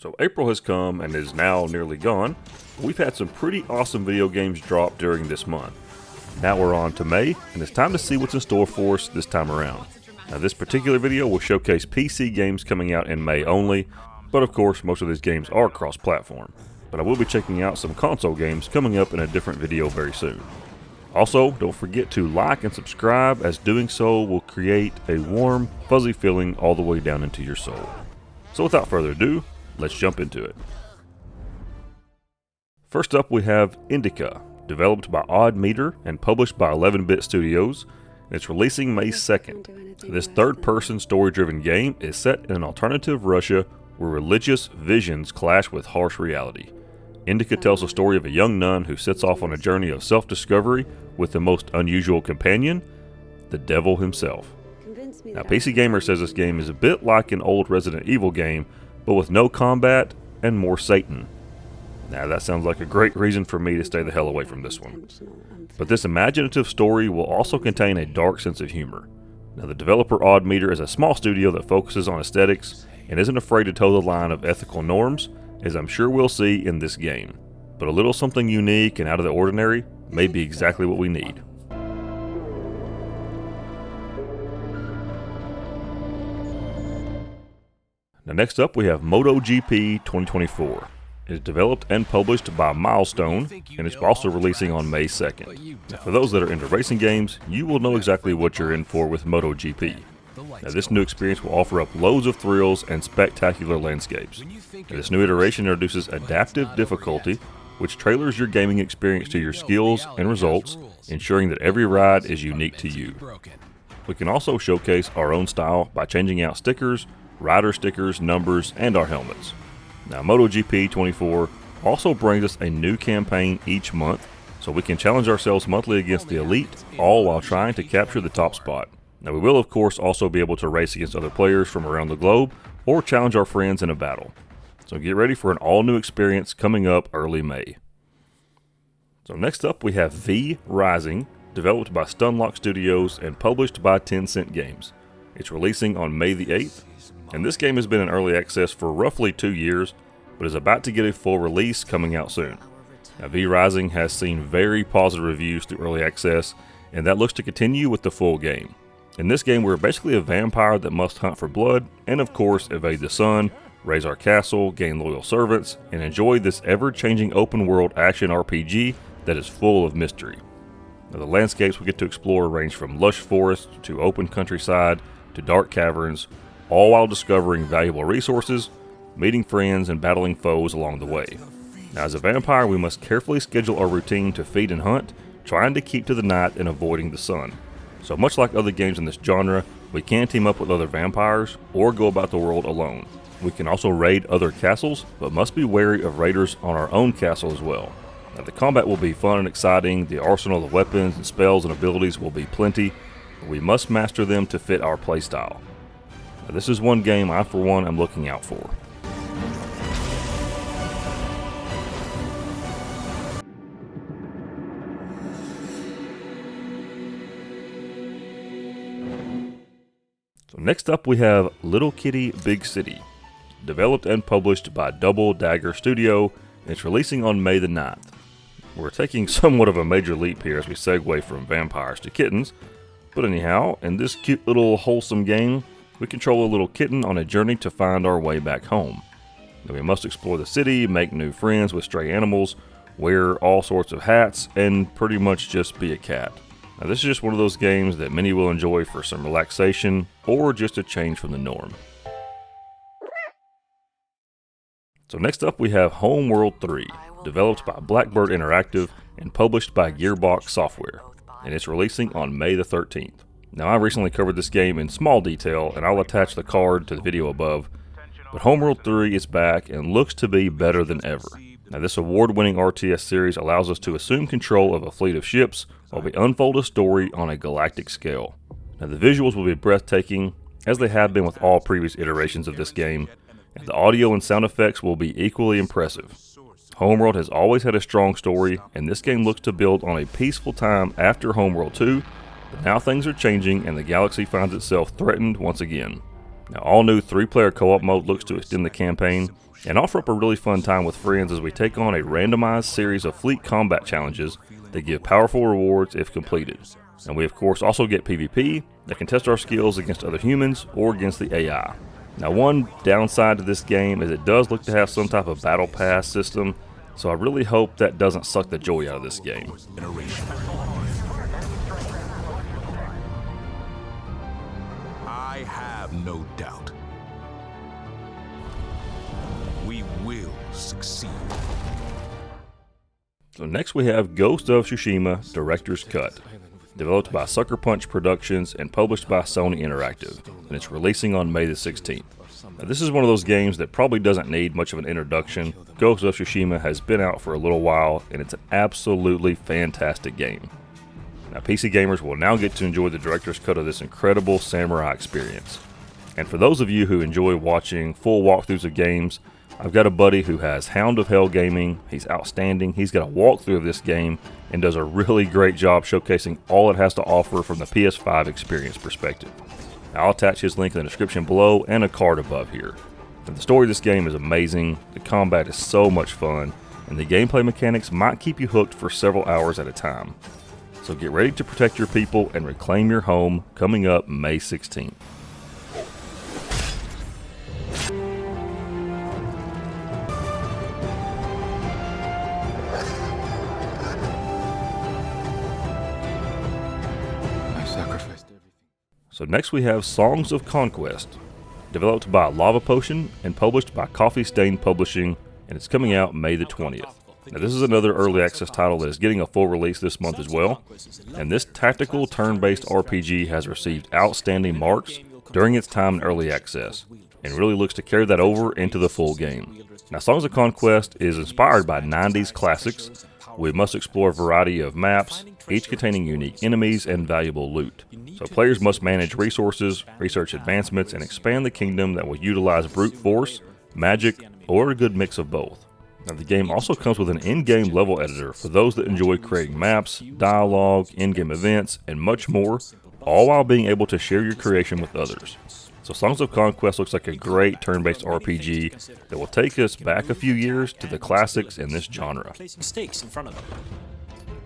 So April has come and is now nearly gone. We've had some pretty awesome video games drop during this month. Now we're on to May, and it's time to see what's in store for us this time around. Now this particular video will showcase PC games coming out in May only, but of course most of these games are cross-platform. But I will be checking out some console games coming up in a different video very soon. Also, don't forget to like and subscribe, as doing so will create a warm, fuzzy feeling all the way down into your soul. So without further ado, let's jump into it. First up we have Indika, developed by Odd Meter and published by 11-Bit Studios. It's releasing May 2nd. This third-person story-driven game is set in an alternative Russia where religious visions clash with harsh reality. Indika tells the story of a young nun who sets off on a journey of self-discovery with the most unusual companion, the devil himself. Now PC Gamer says this game is a bit like an old Resident Evil game, but with no combat and more Satan. Now that sounds like a great reason for me to stay the hell away from this one. But this imaginative story will also contain a dark sense of humor. Now the developer Odd Meter is a small studio that focuses on aesthetics and isn't afraid to toe the line of ethical norms, as I'm sure we'll see in this game. But a little something unique and out of the ordinary may be exactly what we need. Now next up we have MotoGP 2024. It is developed and published by Milestone, and it's also releasing on May 2nd. Now for those that are into racing games, you will know exactly what you're in for with MotoGP. Now this new experience will offer up loads of thrills and spectacular landscapes. Now, this new iteration introduces adaptive difficulty, which trailers your gaming experience to your skills and results, ensuring that every ride is unique to you. We can also showcase our own style by changing out stickers, rider stickers, numbers, and our helmets. Now MotoGP 24 also brings us a new campaign each month, so we can challenge ourselves monthly against the elite, all while trying to capture the top spot. Now we will of course also be able to race against other players from around the globe, or challenge our friends in a battle. So get ready for an all-new experience coming up early May. So next up we have V Rising, developed by Stunlock Studios and published by Tencent Games. It's releasing on May the 8th, and this game has been in early access for roughly 2 years, but is about to get a full release coming out soon. Now V Rising has seen very positive reviews through early access, and that looks to continue with the full game. In this game we're basically a vampire that must hunt for blood, and of course evade the sun, raise our castle, gain loyal servants, and enjoy this ever-changing open-world action RPG that is full of mystery. Now, the landscapes we get to explore range from lush forests to open countryside to dark caverns, all while discovering valuable resources, meeting friends, and battling foes along the way. Now as a vampire we must carefully schedule our routine to feed and hunt, trying to keep to the night and avoiding the sun. So much like other games in this genre, we can team up with other vampires or go about the world alone. We can also raid other castles, but must be wary of raiders on our own castle as well. Now the combat will be fun and exciting, the arsenal of weapons and spells and abilities will be plenty, but we must master them to fit our playstyle. Now this is one game I for one am looking out for. So next up we have Little Kitty Big City, developed and published by Dagger Studio, and it's releasing on May the 9th. We're taking somewhat of a major leap here as we segue from vampires to kittens, but anyhow, in this cute little wholesome game, we control a little kitten on a journey to find our way back home. Now we must explore the city, make new friends with stray animals, wear all sorts of hats, and pretty much just be a cat. Now this is just one of those games that many will enjoy for some relaxation or just a change from the norm. So next up we have Homeworld 3, developed by Blackbird Interactive and published by Gearbox Software, and it's releasing on May the 13th. Now I recently covered this game in small detail, and I'll attach the card to the video above, but Homeworld 3 is back and looks to be better than ever. Now this award-winning RTS series allows us to assume control of a fleet of ships while we unfold a story on a galactic scale. Now the visuals will be breathtaking, as they have been with all previous iterations of this game, and the audio and sound effects will be equally impressive. Homeworld has always had a strong story, and this game looks to build on a peaceful time after Homeworld 2, but now things are changing and the galaxy finds itself threatened once again. Now, all new 3-player co-op mode looks to extend the campaign and offer up a really fun time with friends as we take on a randomized series of fleet combat challenges that give powerful rewards if completed. And we of course also get PvP that can test our skills against other humans or against the AI. Now, one downside to this game is it does look to have some type of battle pass system, so I really hope that doesn't suck the joy out of this game. I have no doubt. We will succeed. So next we have Ghost of Tsushima Director's Cut, developed by Sucker Punch Productions and published by Sony Interactive, and it's releasing on May the 16th. Now, this is one of those games that probably doesn't need much of an introduction. Ghost of Tsushima has been out for a little while, and it's an absolutely fantastic game. Now, PC gamers will now get to enjoy the director's cut of this incredible samurai experience. And for those of you who enjoy watching full walkthroughs of games, I've got a buddy who has Hound of Hell Gaming. He's outstanding. He's got a walkthrough of this game and does a really great job showcasing all it has to offer from the PS5 experience perspective. Now, I'll attach his link in the description below and a card above here. And the story of this game is amazing, the combat is so much fun, and the gameplay mechanics might keep you hooked for several hours at a time. So get ready to protect your people and reclaim your home, coming up May 16th. So next we have Songs of Conquest, developed by Lavapotion and published by Coffee Stain Publishing, and it's coming out May the 20th. Now, this is another early access title that is getting a full release this month as well, and this tactical turn-based RPG has received outstanding marks during its time in early access, and really looks to carry that over into the full game. Now, Songs of Conquest is inspired by 90s classics. We must explore a variety of maps, each containing unique enemies and valuable loot. So players must manage resources, research advancements, and expand the kingdom that will utilize brute force, magic, or a good mix of both. Now, the game also comes with an in-game level editor for those that enjoy creating maps, dialogue, in-game events, and much more, all while being able to share your creation with others. So Songs of Conquest looks like a great turn-based RPG that will take us back a few years to the classics in this genre. Placing stakes in front of them.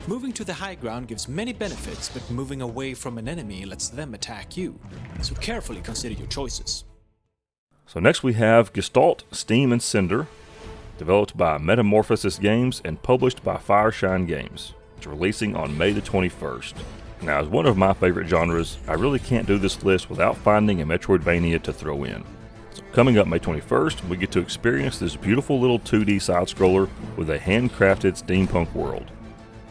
Moving to the high ground gives many benefits, but moving away from an enemy lets them attack you. So carefully consider your choices. So next we have Gestalt, Steam, and Cinder, developed by Metamorphosis Games and published by Fireshine Games. It's releasing on May the 21st. Now, as one of my favorite genres, I really can't do this list without finding a Metroidvania to throw in. So coming up May 21st, we get to experience this beautiful little 2D side-scroller with a handcrafted steampunk world.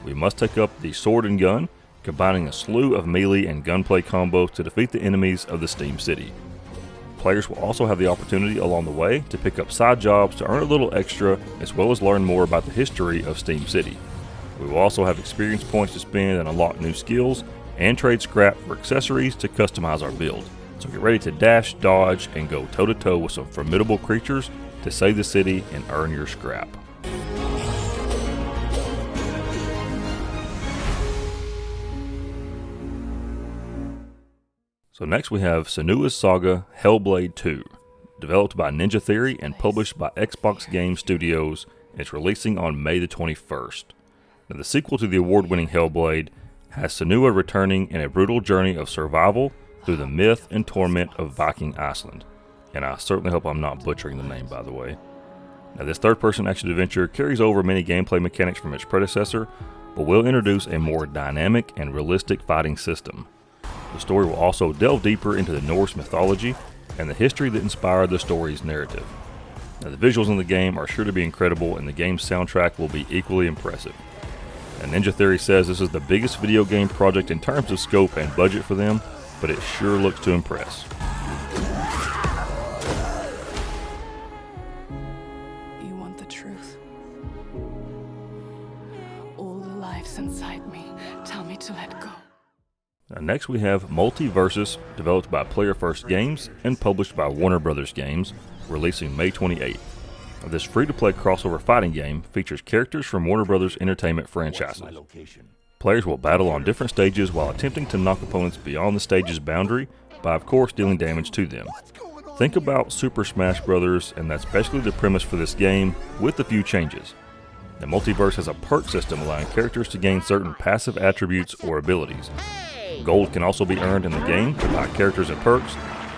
We must take up the sword and gun, combining a slew of melee and gunplay combos to defeat the enemies of the Steam City. Players will also have the opportunity along the way to pick up side jobs to earn a little extra, as well as learn more about the history of Steam City. We will also have experience points to spend and unlock new skills, and trade scrap for accessories to customize our build. So get ready to dash, dodge, and go toe-to-toe with some formidable creatures to save the city and earn your scrap. So next we have Senua's Saga Hellblade 2, developed by Ninja Theory and published by Xbox Game Studios, and it's releasing on May the 21st. Now, the sequel to the award-winning Hellblade has Senua returning in a brutal journey of survival through the myth and torment of Viking Iceland. And I certainly hope I'm not butchering the name, by the way. Now, this third-person action adventure carries over many gameplay mechanics from its predecessor, but will introduce a more dynamic and realistic fighting system. The story will also delve deeper into the Norse mythology and the history that inspired the story's narrative. Now, the visuals in the game are sure to be incredible, and the game's soundtrack will be equally impressive. And Ninja Theory says this is the biggest video game project in terms of scope and budget for them, but it sure looks to impress. You want the truth? All the lives inside me tell me to let go. Now, next we have Multiversus, developed by Player First Games and published by Warner Brothers Games, releasing May 28th. Now, this free-to-play crossover fighting game features characters from Warner Brothers Entertainment franchises. Players will battle on different stages while attempting to knock opponents beyond the stage's boundary by, of course, dealing damage to them. Think about Super Smash Bros., and that's basically the premise for this game, with a few changes. The Multiverse has a perk system allowing characters to gain certain passive attributes or abilities. Gold can also be earned in the game to buy characters and perks,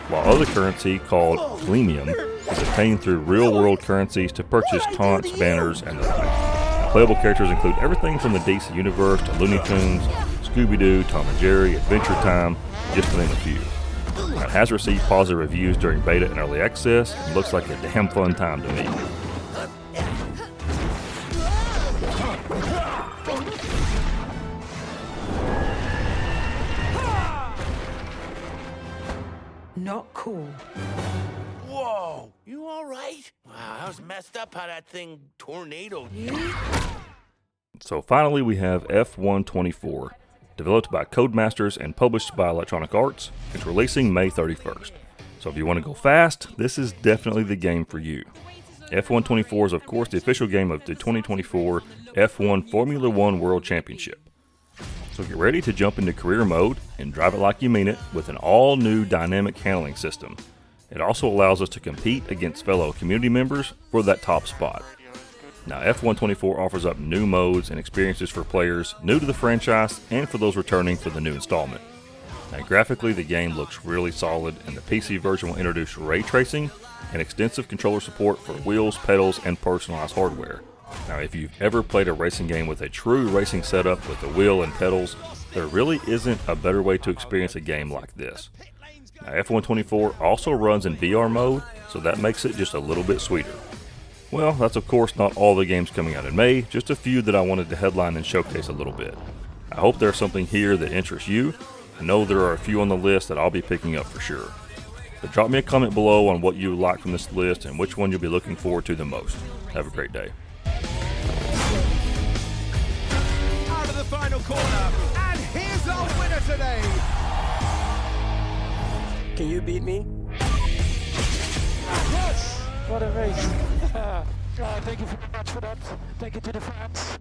while other currency, called Gleamium, is obtained through real-world currencies to purchase taunts, banners, and the like. Playable characters include everything from the DC Universe to Looney Tunes, Scooby-Doo, Tom and Jerry, Adventure Time, just to name a few. It has received positive reviews during beta and early access, and looks like a damn fun time to me. Not cool. Whoa, you all right? Wow, that was messed up how that thing tornadoed. So finally we have F124, developed by Codemasters and published by Electronic Arts. It's releasing May 31st. So if you want to go fast, this is definitely the game for you. F124 is of course the official game of the 2024 F1 Formula One World Championship. So get ready to jump into career mode and drive it like you mean it with an all-new dynamic handling system. It also allows us to compete against fellow community members for that top spot. Now F124 offers up new modes and experiences for players new to the franchise and for those returning for the new installment. Now graphically the game looks really solid, and the PC version will introduce ray tracing and extensive controller support for wheels, pedals, and personalized hardware. Now if you've ever played a racing game with a true racing setup with the wheel and pedals, there really isn't a better way to experience a game like this. Now F124 also runs in VR mode, so that makes it just a little bit sweeter. Well, that's of course not all the games coming out in May, just a few that I wanted to headline and showcase a little bit. I hope there's something here that interests you. I know there are a few on the list that I'll be picking up for sure. But drop me a comment below on what you like from this list and which one you'll be looking forward to the most. Have a great day. Out of the final corner, and here's our winner today. Can you beat me? Yes! What a race! Thank you very much for that. Thank you to the fans.